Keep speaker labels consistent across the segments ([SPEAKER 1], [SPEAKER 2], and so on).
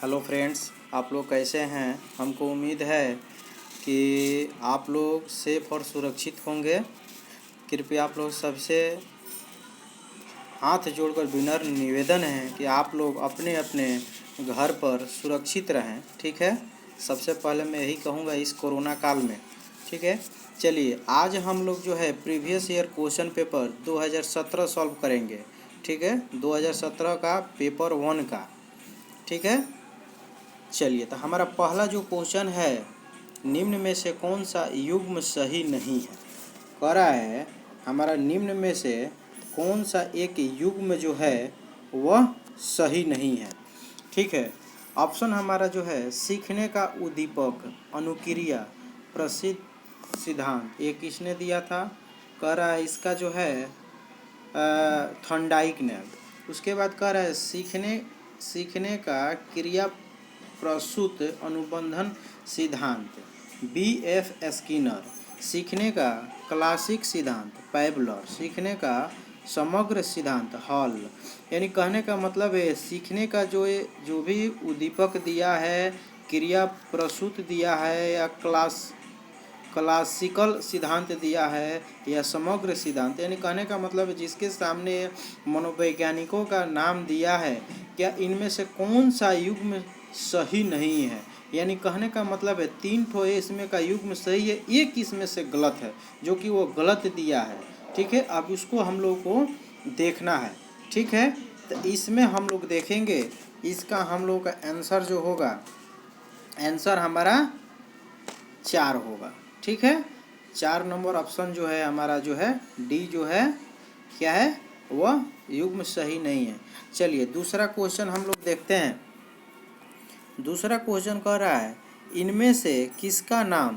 [SPEAKER 1] Hello friends, आप लोग कैसे हैं। हमको उम्मीद है कि आप लोग सेफ और सुरक्षित होंगे। कृपया आप लोग सबसे हाथ जोड़कर विनम्र निवेदन है कि आप लोग अपने अपने घर पर सुरक्षित रहें। ठीक है, सबसे पहले मैं यही कहूँगा इस कोरोना काल में। ठीक है, चलिए आज हम लोग जो है previous year question paper 2017 solve करेंगे। ठीक है, 2017 का पेपर 1 का। ठीक है, चलिए तो हमारा पहला जो क्वेश्चन है, निम्न में से कौन सा युग्म सही नहीं है। कह रहा है हमारा निम्न में से कौन सा एक युग्म जो है वह सही नहीं है। ठीक है, ऑप्शन हमारा जो है सीखने का उद्दीपक, अनुक्रिया, प्रसिद्ध सिद्धांत, ये किसने दिया था। कह रहा है इसका जो है थॉर्नडाइक ने। उसके बाद कह रहा है सीखने का क्रिया प्रसूत अनुबंधन सिद्धांत, B.F. स्किनर। सीखने का क्लासिक सिद्धांत, पैबलर। सीखने का समग्र सिद्धांत, हॉल। यानी कहने का मतलब है सीखने का जो भी उद्दीपक दिया है, क्रिया प्रसूत दिया है, या क्लासिकल सिद्धांत दिया है, या समग्र सिद्धांत, यानी कहने का मतलब है जिसके सामने मनोवैज्ञानिकों का नाम दिया है, क्या इनमें से कौन सा युग्म सही नहीं है। यानी कहने का मतलब है 3 ठो इसमें का युग्म सही है, एक इसमें से गलत है जो कि वो गलत दिया है। ठीक है, अब उसको हम लोग को देखना है। ठीक है, तो इसमें हम लोग देखेंगे, इसका हम लोग का आंसर जो होगा, आंसर हमारा 4 होगा। ठीक है, 4 नंबर ऑप्शन जो है हमारा जो है डी जो है क्या है, वह युग्म सही नहीं है। चलिए दूसरा क्वेश्चन हम लोग देखते हैं। दूसरा क्वेश्चन कह रहा है इनमें से किसका नाम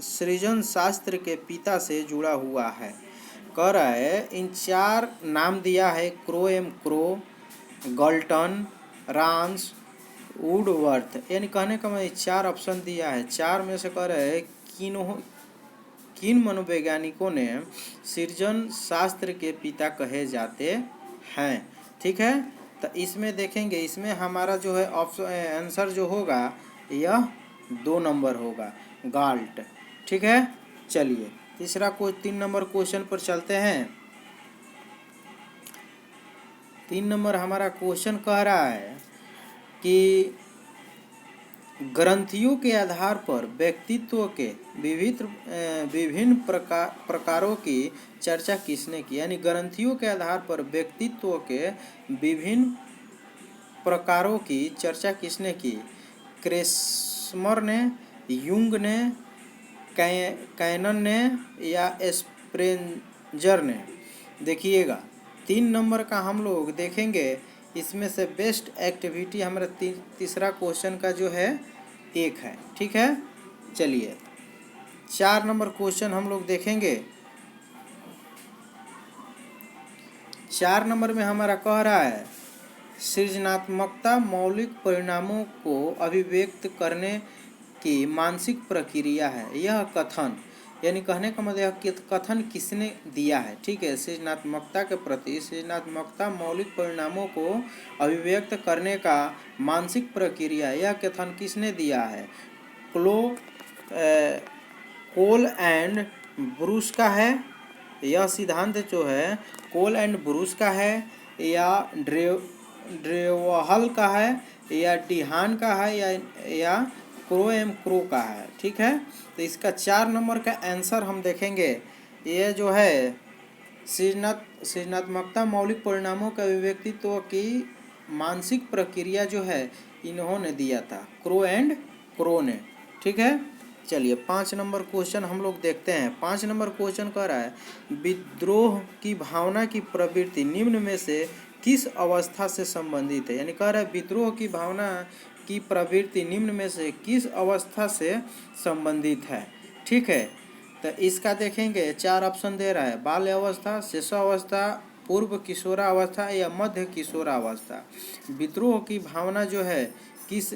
[SPEAKER 1] सृजन शास्त्र के पिता से जुड़ा हुआ है। कह रहा है इन 4 नाम दिया है, क्रो, गल्टन, रांस, वुडवर्थ। यानी कहने का मैं 4 ऑप्शन दिया है। 4 में से कह रहे हैं किन मनोवैज्ञानिकों ने सृजन शास्त्र के पिता कहे जाते हैं। ठीक है, तो इसमें देखेंगे, इसमें हमारा जो है ऑप्शन आंसर जो होगा यह 2 नंबर होगा, गाल्ट। ठीक है, चलिए 3 नंबर क्वेश्चन पर चलते हैं। 3 नंबर हमारा क्वेश्चन कह रहा है कि ग्रंथियों के आधार पर व्यक्तित्व के विभिन्न प्रकारों की चर्चा किसने की। यानी ग्रंथियों के आधार पर व्यक्तित्व के विभिन्न प्रकारों की चर्चा किसने की। क्रेस्मर ने, युंग ने, कैनन ने, या स्प्रेंजर ने। देखिएगा 3 नंबर का हम लोग देखेंगे, इसमें से बेस्ट एक्टिविटी हमारा तीसरा क्वेश्चन का जो है 1 है। ठीक है, चलिए 4 नंबर क्वेश्चन हम लोग देखेंगे। 4 नंबर में हमारा कह रहा है सृजनात्मकता मौलिक परिणामों को अभिव्यक्त करने की मानसिक प्रक्रिया है। यह कथन, यानी कहने का मतलब यह कथन किसने दिया है। ठीक है, सृजनात्मकता के प्रति, सृजनात्मकता मौलिक परिणामों को अभिव्यक्त करने का मानसिक प्रक्रिया, यह कथन किसने दिया है। कोल एंड ब्रूस का है। यह सिद्धांत जो है कोल एंड ब्रूस का है, या ड्रेवहल का है, या डिहान का है, या क्रो का है। ठीक है, तो इसका 4 नंबर का आंसर हम देखेंगे, ये जो है सृजनात्मकता मौलिक परिणामों का अभिव्यक्तित्व की मानसिक प्रक्रिया जो है इन्होंने दिया था, क्रो ने। ठीक है, चलिए 5 नंबर क्वेश्चन हम लोग देखते हैं। 5 नंबर क्वेश्चन कह रहा है विद्रोह की भावना की प्रवृत्ति निम्न में से किस अवस्था से संबंधित है। यानी कह रहा है विद्रोह की भावना की प्रवृत्ति निम्न में से किस अवस्था से संबंधित है। ठीक है, तो इसका देखेंगे 4 ऑप्शन दे रहा है, बाल्यावस्था, शिशुअवस्था, पूर्व किशोरावस्था, या मध्य किशोरावस्था। विद्रोह की भावना जो है किस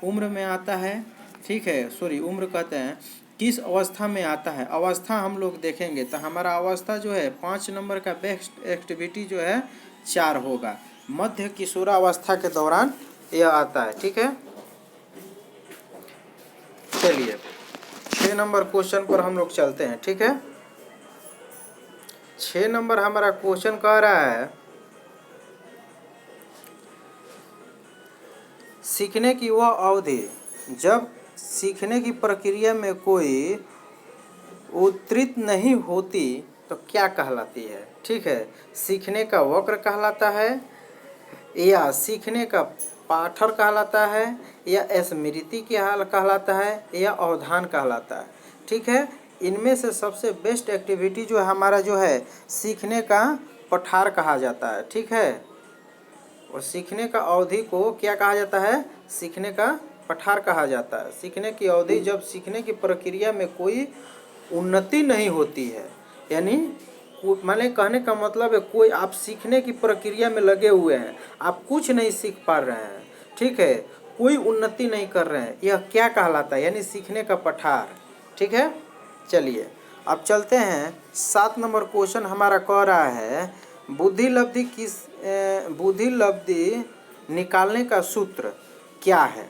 [SPEAKER 1] उम्र में आता है। ठीक है, सॉरी उम्र कहते हैं, किस अवस्था में आता है। अवस्था हम लोग देखेंगे तो हमारा अवस्था जो है 5 नंबर का बेस्ट एक्टिविटी जो है 4 होगा, मध्य किशोरावस्था के दौरान यह आता है। ठीक है, चलिए 6 नंबर क्वेश्चन पर हम लोग चलते हैं। ठीक है, 6 नंबर हमारा क्वेश्चन कह रहा है सीखने की वह अवधि जब सीखने की प्रक्रिया में कोई उत्तृत नहीं होती तो क्या कहलाती है। ठीक है, सीखने का वक्र कहलाता है, या सीखने का पाठर कहलाता है, या स्मृति की हाल कहलाता है, या अवधान कहलाता है। ठीक है, इनमें से सबसे बेस्ट एक्टिविटी जो हमारा जो है सीखने का पठार कहा जाता है। ठीक है, और सीखने का अवधि को क्या कहा जाता है, सीखने का पठार कहा जाता है। सीखने की अवधि जब सीखने की प्रक्रिया में कोई उन्नति नहीं होती है, यानी मैंने कहने का मतलब है कोई आप सीखने की प्रक्रिया में लगे हुए हैं, आप कुछ नहीं सीख पा रहे हैं। ठीक है, कोई उन्नति नहीं कर रहे हैं, यह क्या कहलाता है, यानी सीखने का पठार। ठीक है, चलिए अब चलते हैं 7 नंबर क्वेश्चन हमारा कह रहा है बुद्धि लब्धि निकालने का सूत्र क्या है।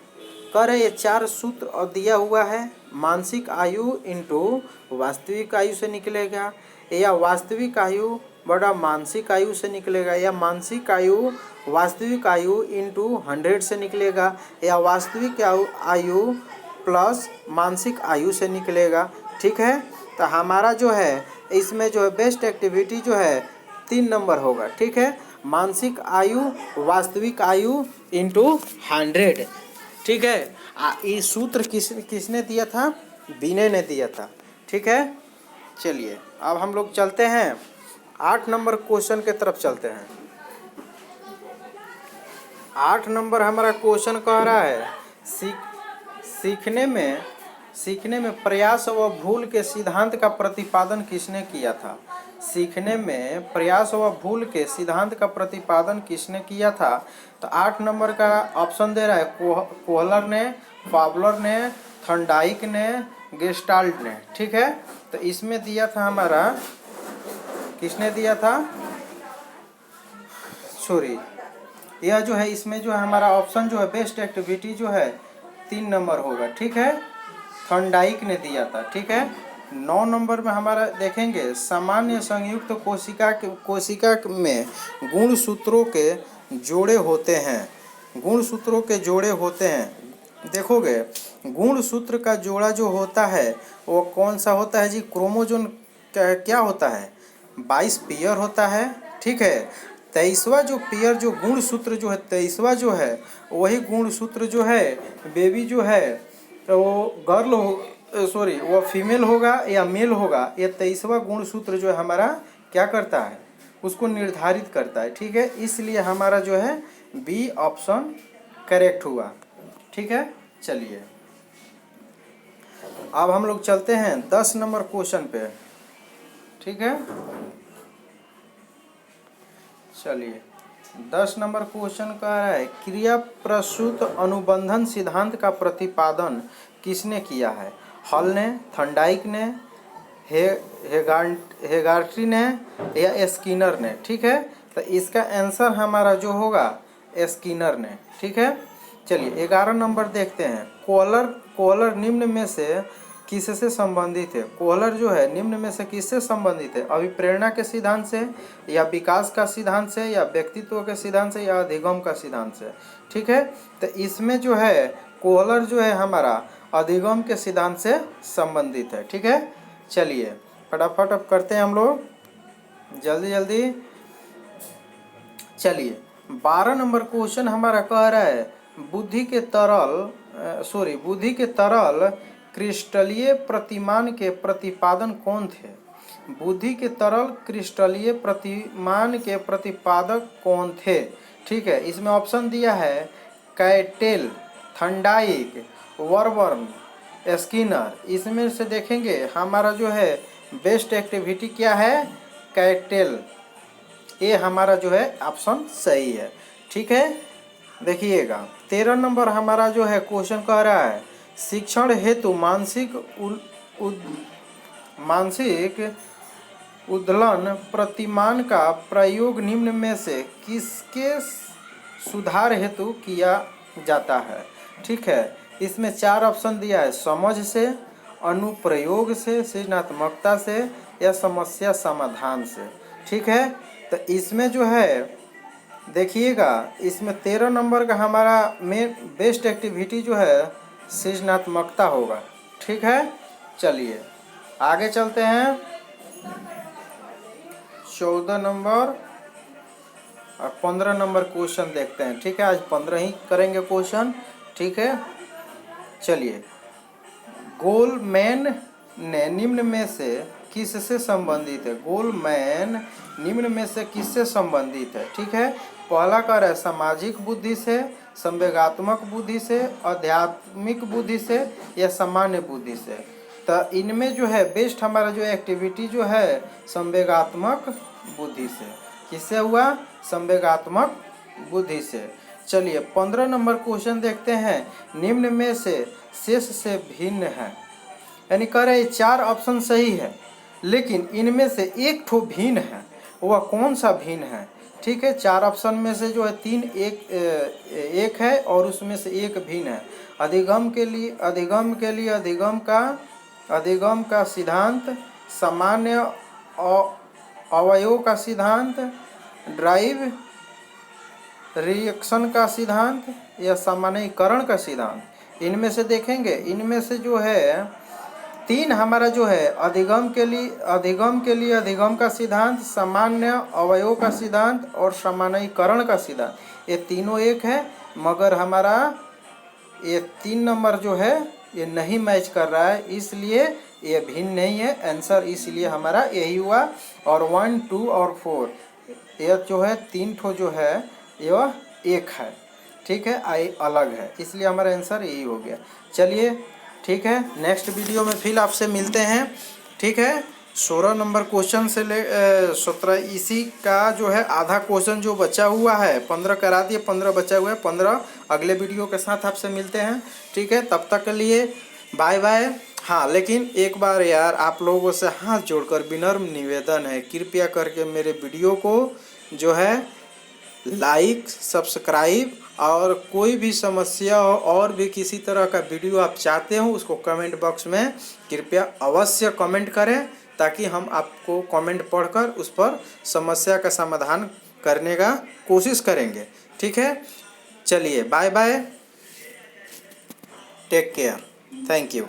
[SPEAKER 1] कह रहे ये 4 सूत्र दिया हुआ है, मानसिक आयु इंटू वास्तविक आयु से निकलेगा, या वास्तविक आयु बड़ा मानसिक आयु से निकलेगा, या मानसिक आयु वास्तविक आयु इंटू 100 से निकलेगा, या वास्तविक आयु प्लस मानसिक आयु से निकलेगा। ठीक है, तो हमारा जो है इसमें जो है बेस्ट एक्टिविटी जो है 3 नंबर होगा। ठीक है, मानसिक आयु वास्तविक आयु इंटू 100। ठीक है, ये सूत्र किसने दिया था, विनय ने दिया था। ठीक है, चलिए अब हम लोग चलते हैं 8 नंबर क्वेश्चन के तरफ चलते हैं। 8 नंबर हमारा क्वेश्चन कह रहा है सीखने में प्रयास व भूल के सिद्धांत का प्रतिपादन किसने किया था। सीखने में प्रयास व भूल के सिद्धांत का प्रतिपादन किसने किया था। तो 8 नंबर का ऑप्शन दे रहा है कोहलर ने, फावलर ने, थॉर्नडाइक ने, गेस्टाल्ट ने। ठीक है, तो इसमें दिया था हमारा, किसने दिया था, सॉरी यह जो है इसमें जो है हमारा ऑप्शन जो है बेस्ट एक्टिविटी जो है 3 नंबर होगा। ठीक है, थॉर्नडाइक ने दिया था। ठीक है, 9 नंबर में हमारा देखेंगे सामान्य संयुक्त कोशिका में गुणसूत्रों के जोड़े होते हैं। गुणसूत्रों के जोड़े होते हैं, देखोगे गुणसूत्र का जोड़ा जो होता है वो कौन सा होता है जी, क्रोमोजोम क्या होता है, 22 पेयर होता है। ठीक है, 23वां जो पेयर जो गुणसूत्र जो है 23वां जो है वही गुणसूत्र जो है बेबी जो है तो वो गर्ल हो सॉरी वो फीमेल होगा या मेल होगा, ये 23वां गुणसूत्र जो है हमारा क्या करता है, उसको निर्धारित करता है। ठीक है, इसलिए हमारा जो है बी ऑप्शन करेक्ट हुआ। ठीक है, चलिए अब हम लोग चलते हैं 10 नंबर क्वेश्चन पे। ठीक है, चलिए 10 नंबर क्वेश्चन कह रहा है क्रिया प्रसूत अनुबंधन सिद्धांत का प्रतिपादन किसने किया है। हॉल ने, थॉर्नडाइक ने, हेगार्टी ने, या स्किनर ने। ठीक है, तो इसका आंसर हमारा जो होगा स्किनर ने। ठीक है, चलिए 11 नंबर देखते हैं कोहलर निम्न में से किससे संबंधित है। कोहलर जो है निम्न में से किससे संबंधित है, अभिप्रेरणा के सिद्धांत से, या विकास का सिद्धांत से, या व्यक्तित्व के सिद्धांत से, या अधिगम का सिद्धांत से। ठीक है, तो इसमें जो है कोहलर जो है हमारा अधिगम के सिद्धांत से संबंधित है। ठीक है, चलिए फटाफट अब करते हैं हम लोग जल्दी। चलिए 12 नंबर क्वेश्चन हमारा कह रहा है बुद्धि के तरल क्रिस्टलीय प्रतिमान के प्रतिपादन कौन थे। बुद्धि के तरल क्रिस्टलीय प्रतिमान के प्रतिपादक कौन थे। ठीक है, इसमें ऑप्शन दिया है कैटेल, थॉर्नडाइक, वर्बर्न, स्किनर। इसमें से देखेंगे हमारा जो है बेस्ट एक्टिविटी क्या है, कैटेल। ये हमारा जो है ऑप्शन सही है। ठीक है, देखिएगा 13 नंबर हमारा जो है क्वेश्चन कह रहा है शिक्षण हेतु मानसिक उद्दलन प्रतिमान का प्रयोग निम्न में से किसके सुधार हेतु किया जाता है। ठीक है, इसमें 4 ऑप्शन दिया है, समझ से, अनुप्रयोग से, सृजनात्मकता से या समस्या समाधान से। ठीक है, तो इसमें जो है देखिएगा, इसमें 13 नंबर का हमारा मेन बेस्ट एक्टिविटी जो है सृजनात्मकता होगा। ठीक है, चलिए आगे चलते हैं। 14 नंबर और 15 नंबर क्वेश्चन देखते हैं। ठीक है, आज 15 ही करेंगे क्वेश्चन। ठीक है, चलिए। गोलमैन ने निम्न में से किससे संबंधित है? गोलमैन निम्न में से किससे संबंधित है? ठीक है, पहला कर है सामाजिक बुद्धि से, संवेगात्मक बुद्धि से, आध्यात्मिक बुद्धि से या सामान्य बुद्धि से। तो इनमें जो है बेस्ट हमारा जो एक्टिविटी जो है संवेगात्मक बुद्धि से। किससे हुआ? संवेगात्मक बुद्धि से। चलिए 15 नंबर क्वेश्चन देखते हैं। निम्न में से शेष से भिन्न है, यानी कह रहे 4 ऑप्शन सही है लेकिन इनमें से एक ठो भिन्न है। वह कौन सा भिन्न है? ठीक है, 4 ऑप्शन में से जो है 3 एक है और उसमें से एक भिन्न है। अधिगम के लिए अधिगम का सिद्धांत, सामान्य अवयव का सिद्धांत, ड्राइव रिएक्शन का सिद्धांत या सामान्यीकरण का सिद्धांत। इनमें से देखेंगे, इनमें से जो है 3 हमारा जो है अधिगम के लिए अधिगम का सिद्धांत, सामान्य अवयव का सिद्धांत और सामान्यीकरण का सिद्धांत, ये तीनों एक है। मगर हमारा ये 3 नंबर जो है ये नहीं मैच कर रहा है, इसलिए ये भिन्न नहीं है आंसर, इसलिए हमारा यही हुआ। और 1, 2 और 4 ये जो है 3 ठो जो है यह एक है। ठीक है, आई अलग है, इसलिए हमारा आंसर यही हो गया। चलिए ठीक है, नेक्स्ट वीडियो में फिर आपसे मिलते हैं। ठीक है, 16 नंबर क्वेश्चन से ले 17 इसी का जो है आधा क्वेश्चन जो बचा हुआ है 15 करा दिए, 15 बचा हुआ है, 15 अगले वीडियो के साथ आपसे मिलते हैं। ठीक है, तब तक के लिए बाय बाय। हाँ, लेकिन एक बार यार आप लोगों से हाथ जोड़कर विनम्र निवेदन है, कृपया करके मेरे वीडियो को जो है लाइक, सब्सक्राइब और कोई भी समस्या हो और भी किसी तरह का वीडियो आप चाहते हो उसको कमेंट बॉक्स में कृपया अवश्य कमेंट करें, ताकि हम आपको कमेंट पढ़कर उस पर समस्या का समाधान करने का कोशिश करेंगे। ठीक है, चलिए bye bye, take care, thank you.